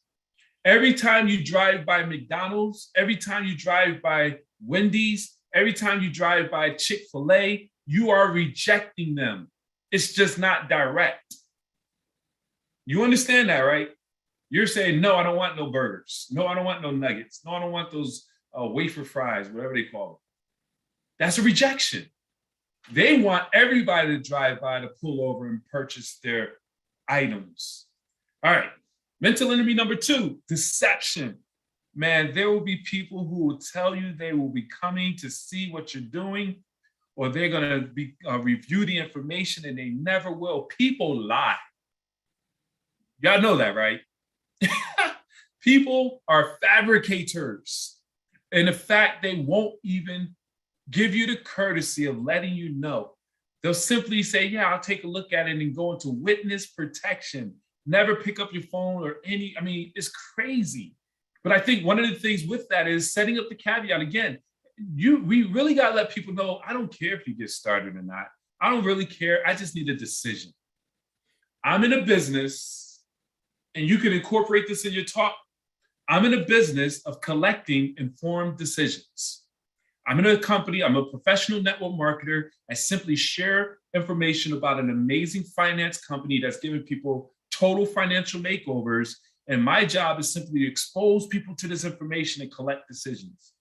Every time you drive by McDonald's, every time you drive by Wendy's, every time you drive by Chick-fil-A, you are rejecting them. It's just not direct. You understand that, right? You're saying, no, I don't want no burgers. No, I don't want no nuggets. No, I don't want those wafer fries, whatever they call them. That's a rejection. They want everybody to drive by to pull over and purchase their items. All right. Mental enemy number 2, deception. man, there will be people who will tell you they will be coming to see what you're doing, or they're going to be review the information, and they never will. People lie. Y'all know that, right? People are fabricators. And the fact they won't even give you the courtesy of letting you know. They'll simply say, yeah, I'll take a look at it and go into witness protection. Never pick up your phone or it's crazy. But I think one of the things with that is setting up the caveat. Again, we really got to let people know, I don't care if you get started or not. I don't really care. I just need a decision. I'm in a business, and you can incorporate this in your talk. I'm in a business of collecting informed decisions. I'm in a company, I'm a professional network marketer. I simply share information about an amazing finance company that's giving people total financial makeovers. And my job is simply to expose people to this information and collect decisions.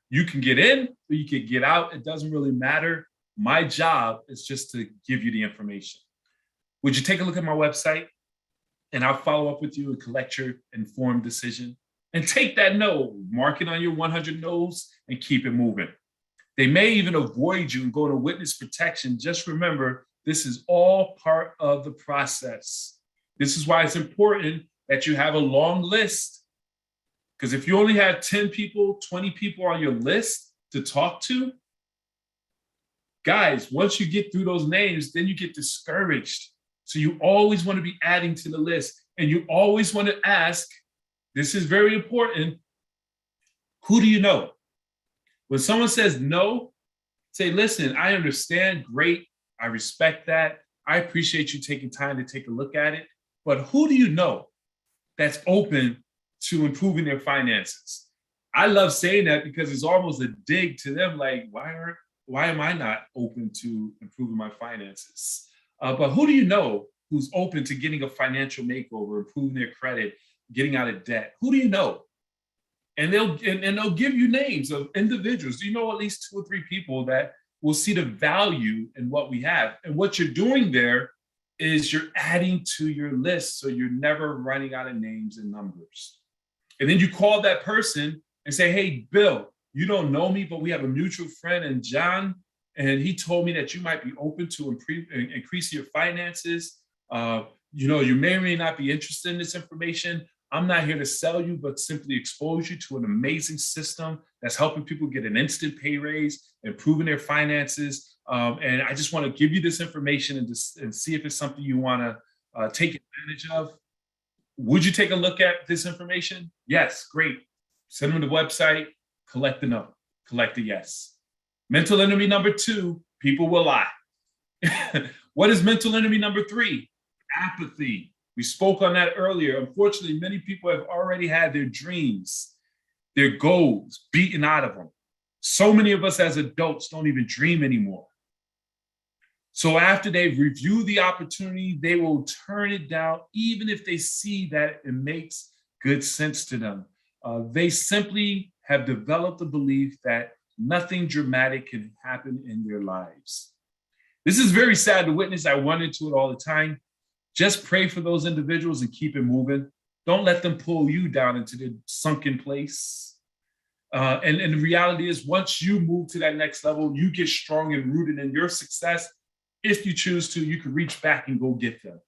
You can get in or you can get out. It doesn't really matter. My job is just to give you the information. Would you take a look at my website? And I'll follow up with you and collect your informed decision. And take that no, mark it on your 100 no's and keep it moving. They may even avoid you and go to witness protection. Just remember, this is all part of the process. This is why it's important that you have a long list. Because if you only have 10 people, 20 people on your list to talk to, guys, once you get through those names, then you get discouraged. So you always want to be adding to the list. And you always want to ask, this is very important, who do you know? When someone says no, say, listen, I understand, great, I respect that. I appreciate you taking time to take a look at it. But who do you know that's open to improving their finances? I love saying that because it's almost a dig to them, like, why am I not open to improving my finances? But who do you know who's open to getting a financial makeover, improving their credit, getting out of debt? Who do you know? And they'll give you names of individuals. Do you know at least 2 or 3 people that will see the value in what we have? And what you're doing there is you're adding to your list, so you're never running out of names and numbers. And then you call that person and say, hey, Bill, you don't know me, but we have a mutual friend, and John, and he told me that you might be open to increase your finances. You may or may not be interested in this information. I'm not here to sell you, but simply expose you to an amazing system that's helping people get an instant pay raise, improving their finances. And I just want to give you this information and see if it's something you want to take advantage of. Would you take a look at this information? Yes, great. Send them to the website, collect the no, collect the yes. Mental enemy number 2, people will lie. What is mental enemy number 3? Apathy. We spoke on that earlier. Unfortunately, many people have already had their dreams, their goals beaten out of them. So many of us as adults don't even dream anymore. So after they've reviewed the opportunity, they will turn it down, even if they see that it makes good sense to them. They simply have developed a belief that nothing dramatic can happen in their lives. This is very sad to witness. I run into it all the time. Just pray for those individuals and keep it moving. Don't let them pull you down into the sunken place. And the reality is, once you move to that next level, you get strong and rooted in your success. If you choose to, you can reach back and go get them.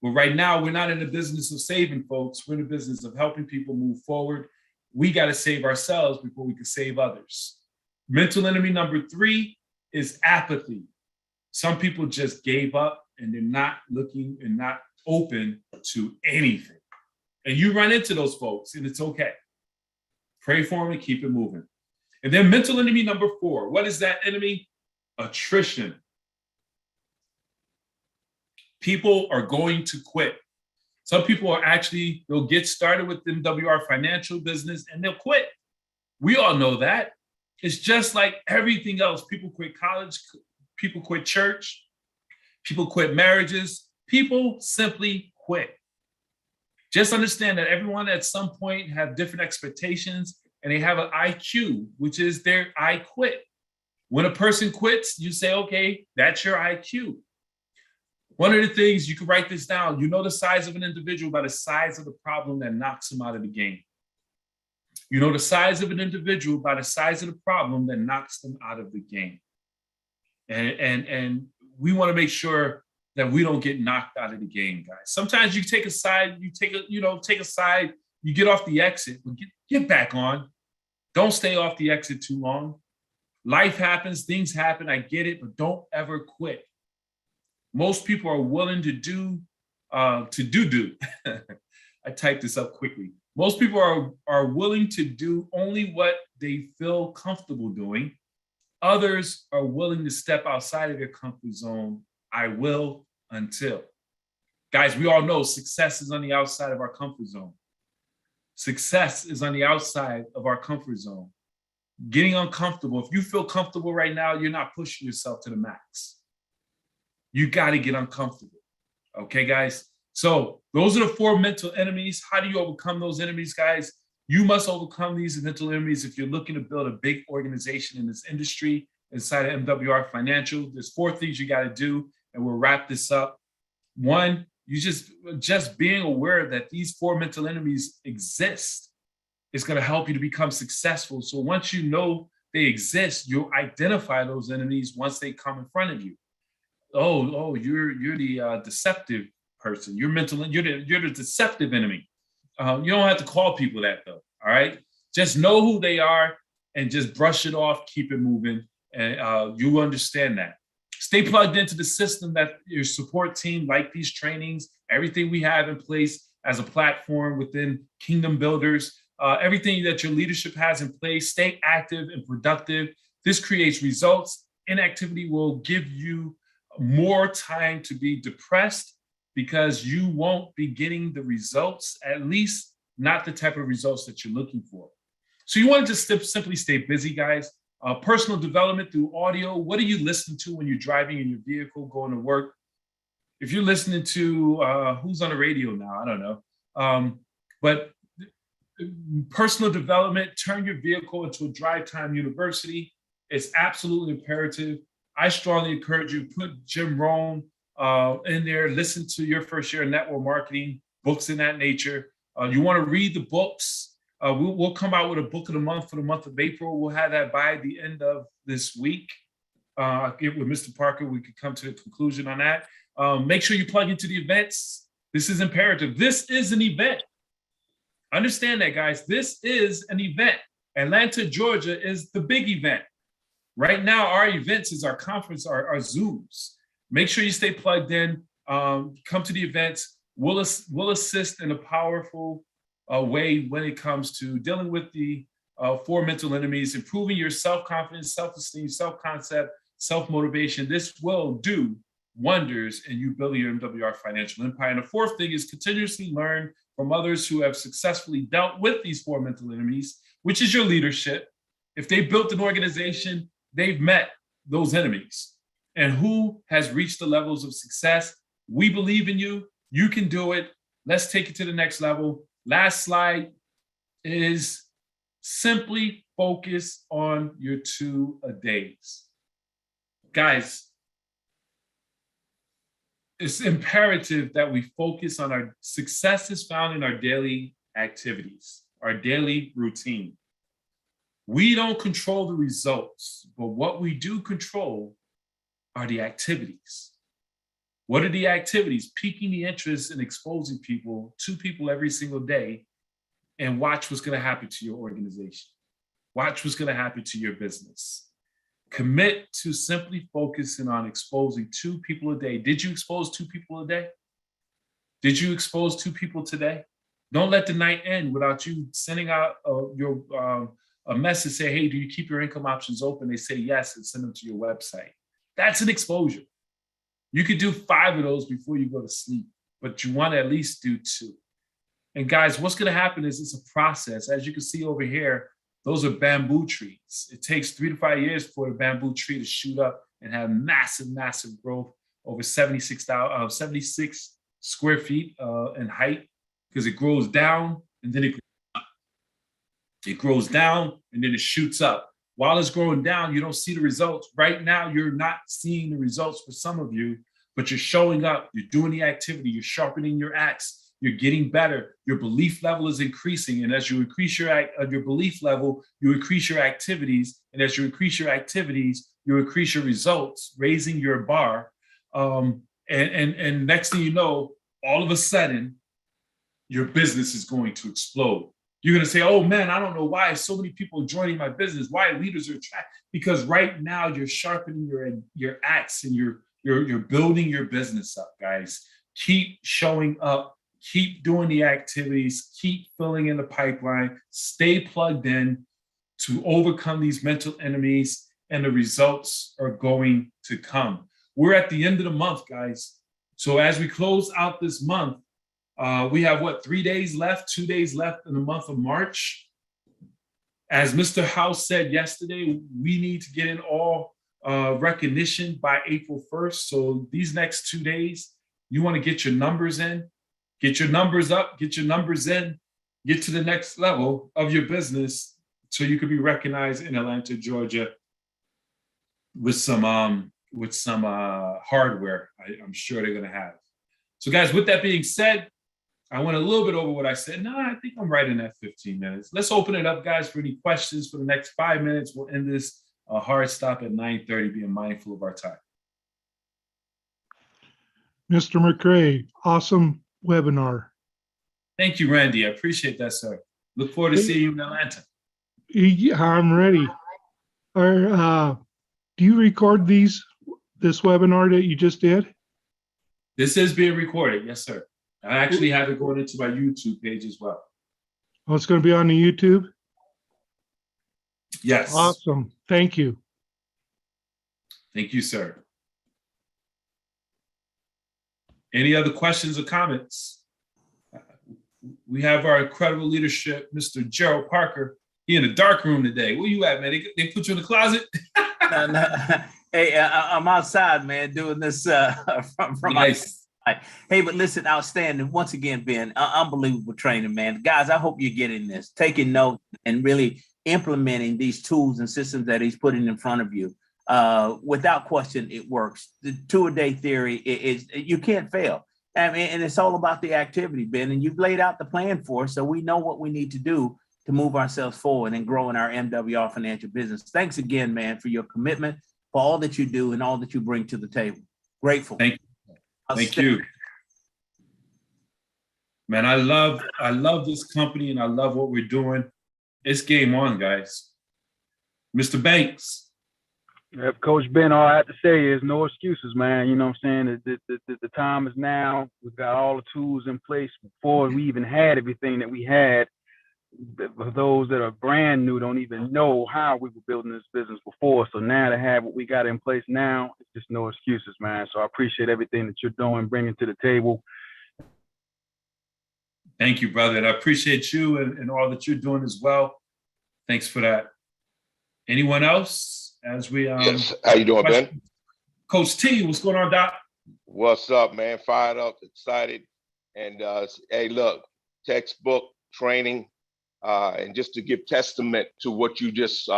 But right now, we're not in the business of saving folks. We're in the business of helping people move forward. We got to save ourselves before we can save others. Mental enemy number 3 is apathy. Some people just gave up and they're not looking and not open to anything. And you run into those folks, and it's okay. Pray for them and keep it moving. And then mental enemy number 4. What is that enemy? Attrition. People are going to quit. Some people are they'll get started with MWR financial business and they'll quit. We all know that. It's just like everything else. People quit college, people quit church, people quit marriages. People simply quit. Just understand that everyone at some point have different expectations, and they have an IQ, which is their I quit. When a person quits, you say, okay, that's your IQ. One of the things, you can write this down, you know the size of an individual by the size of the problem that knocks them out of the game. You know the size of an individual by the size of the problem that knocks them out of the game. And we want to make sure that we don't get knocked out of the game, guys. Sometimes you take a side, take a side, you get off the exit, but get back on. Don't stay off the exit too long. Life happens, things happen, I get it, but don't ever quit. Most people are willing to do. I typed this up quickly. Most people are willing to do only what they feel comfortable doing. Others are willing to step outside of their comfort zone. I will until. Guys, we all know success is on the outside of our comfort zone. Success is on the outside of our comfort zone. Getting uncomfortable. If you feel comfortable right now, you're not pushing yourself to the max. You got to get uncomfortable. Okay, guys? So those are the 4 mental enemies. How do you overcome those enemies, guys? You must overcome these mental enemies if you're looking to build a big organization in this industry inside of MWR Financial. There's 4 things you got to do, and we'll wrap this up. 1, you just being aware that these 4 mental enemies exist is going to help you to become successful. So once you know they exist, you'll identify those enemies once they come in front of you. Oh, you're the deceptive person. You're the deceptive enemy. You don't have to call people that though. All right, just know who they are and just brush it off. Keep it moving, and you understand that. Stay plugged into the system that your support team, like these trainings, everything we have in place as a platform within Kingdom Builders, everything that your leadership has in place. Stay active and productive. This creates results. Inactivity will give you more time to be depressed because you won't be getting the results, at least not the type of results that you're looking for. So you want to just simply stay busy, guys. Personal development through audio. What are you listening to when you're driving in your vehicle, going to work? If you're listening to who's on the radio now, I don't know. But personal development, turn your vehicle into a drive time university. It's absolutely imperative. I strongly encourage you, put Jim Rohn in there, listen to Your First Year of Network Marketing, books in that nature. You want to read the books. We'll come out with a book of the month for the month of April. We'll have that by the end of this week. I'll get with Mr. Parker. We could come to a conclusion on that. Make sure you plug into the events. This is imperative. This is an event. Understand that, guys. This is an event. Atlanta, Georgia is the big event. Right now, our events is our conference, our Zooms. Make sure you stay plugged in. Come to the events. We'll assist in a powerful way when it comes to dealing with the 4 mental enemies, improving your self-confidence, self-esteem, self-concept, self-motivation. This will do wonders in you building your MWR financial empire. And the 4th thing is continuously learn from others who have successfully dealt with these 4 mental enemies, which is your leadership. If they built an organization, they've met those enemies. And who has reached the levels of success? We believe in you. You can do it. Let's take it to the next level. Last slide is simply focus on your 2-a-days. Guys, it's imperative that we focus on our success is found in our daily activities, our daily routine. We don't control the results, but what we do control are the activities. What are the activities? Piquing the interest and exposing people to people every single day, and watch what's going to happen to your organization. Watch what's going to happen to your business. Commit to simply focusing on exposing 2 people a day. Did you expose 2 people a day? Did you expose 2 people today? Don't let the night end without you sending out a message, say, hey, do you keep your income options open? They say yes, and send them to your website. That's an exposure. You could do 5 of those before you go to sleep, but you want to at least do 2. And guys, what's going to happen is it's a process. As you can see over here, those are bamboo trees. It takes 3 to 5 years for a bamboo tree to shoot up and have massive, massive growth over 76 square feet in height, because it grows down and then it grows down and then it shoots up. While it's growing down, you don't see the results. Right now, you're not seeing the results for some of you, but you're showing up, you're doing the activity, you're sharpening your axe, you're getting better, your belief level is increasing. And as you increase your belief level, you increase your activities. And as you increase your activities, you increase your results, raising your bar. And next thing you know, all of a sudden, your business is going to explode. You're going to say, oh man, I don't know why so many people are joining my business, why leaders are attracted. Because right now you're sharpening your axe and you're building your business up, guys. Keep showing up, keep doing the activities, keep filling in the pipeline, stay plugged in to overcome these mental enemies, and the results are going to come. We're at the end of the month, guys. So as we close out this month, we have 3 days left, 2 days left in the month of March. As Mr. House said yesterday, we need to get in all recognition by April 1st. So these next 2 days, you want to get your numbers in, get your numbers up, get your numbers in, get to the next level of your business so you could be recognized in Atlanta, Georgia with some hardware I'm sure they're going to have. So guys, with that being said, I went a little bit over what I said. No, I think I'm right in that 15 minutes. Let's open it up, guys, for any questions for the next 5 minutes. We'll end this hard stop at 9:30, being mindful of our time. Mr. McCray, awesome webinar. Thank you, Randy. I appreciate that, sir. Look forward to seeing you in Atlanta. I'm ready. Do you record this webinar that you just did? This is being recorded. Yes, sir. I actually have it going into my YouTube page as well. Oh, it's going to be on the YouTube? Yes. Awesome. Thank you. Thank you, sir. Any other questions or comments? We have our incredible leadership, Mr. Gerald Parker. He in the dark room today. Where you at, man? They put you in the closet? No. Hey, I'm outside, man, doing this from nice. Hey, but listen, outstanding. Once again, Ben, unbelievable training, man. Guys, I hope you're getting this, taking notes and really implementing these tools and systems that he's putting in front of you. Without question, it works. The 2-a-day theory is you can't fail. I mean, and it's all about the activity, Ben, and you've laid out the plan for us, so we know what we need to do to move ourselves forward and grow in our MWR financial business. Thanks again, man, for your commitment, for all that you do and all that you bring to the table. Grateful. Thank you. Thank you. Man, I love this company and I love what we're doing. It's game on, guys. Mr. Banks. Yep, Coach Ben, all I have to say is no excuses, man. You know what I'm saying? The time is now. We've got all the tools in place before we even had everything that we had. For those that are brand new, don't even know how we were building this business before. So now to have what we got in place now, it's just no excuses, man. So I appreciate everything that you're doing, bringing to the table. Thank you, brother. And I appreciate you and all that you're doing as well. Thanks for that. Anyone else? As we yes. How you doing, Ben? Coach T, what's going on, Doc? What's up, man? Fired up, excited. And hey, look, textbook training. And just to give testament to what you just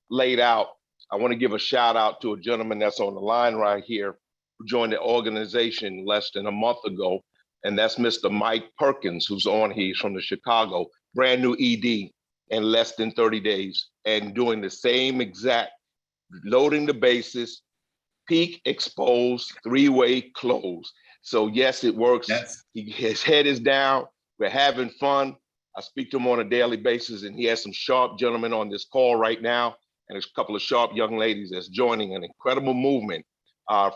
laid out, I want to give a shout out to a gentleman that's on the line right here who joined the organization less than a month ago. And that's Mr. Mike Perkins, who's on here. He's from the Chicago, brand new ED in less than 30 days and doing the same exact loading the bases, peak, expose, 3-way close. So yes, it works. Yes. His head is down. We're having fun. I speak to him on a daily basis, and he has some sharp gentlemen on this call right now, and there's a couple of sharp young ladies that's joining an incredible movement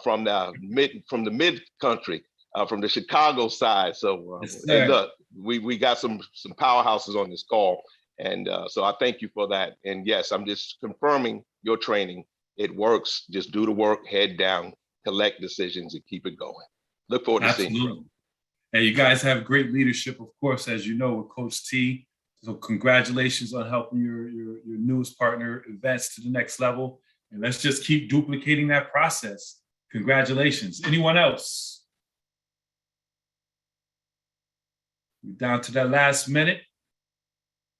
from the mid country, from the Chicago side. So and look, we got some powerhouses on this call, and so I thank you for that. And yes, I'm just confirming your training. It works. Just do the work, head down, collect decisions, and keep it going. Look forward to seeing you. And you guys have great leadership, of course, as you know, with Coach T. So congratulations on helping your newest partner advance to the next level. And let's just keep duplicating that process. Congratulations. Anyone else? We're down to that last minute.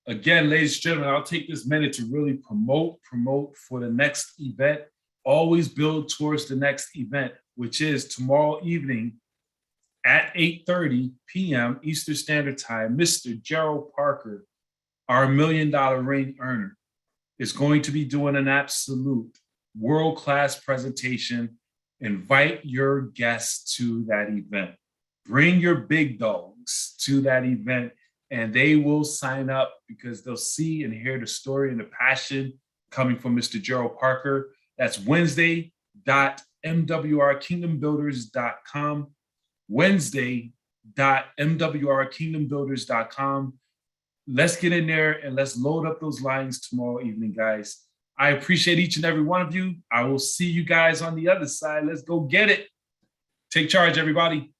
Again, ladies and gentlemen, I'll take this minute to really promote for the next event. Always build towards the next event, which is tomorrow evening at 8:30 p.m. Eastern Standard Time, Mr. Gerald Parker, our $1 Million Ring earner, is going to be doing an absolute world-class presentation. Invite your guests to that event. Bring your big dogs to that event, and they will sign up because they'll see and hear the story and the passion coming from Mr. Gerald Parker. That's Wednesday.mwrkingdombuilders.com. Wednesday.mwrkingdombuilders.com. Let's get in there and let's load up those lines tomorrow evening, guys. I appreciate each and every one of you. I will see you guys on the other side. Let's go get it. Take charge, everybody.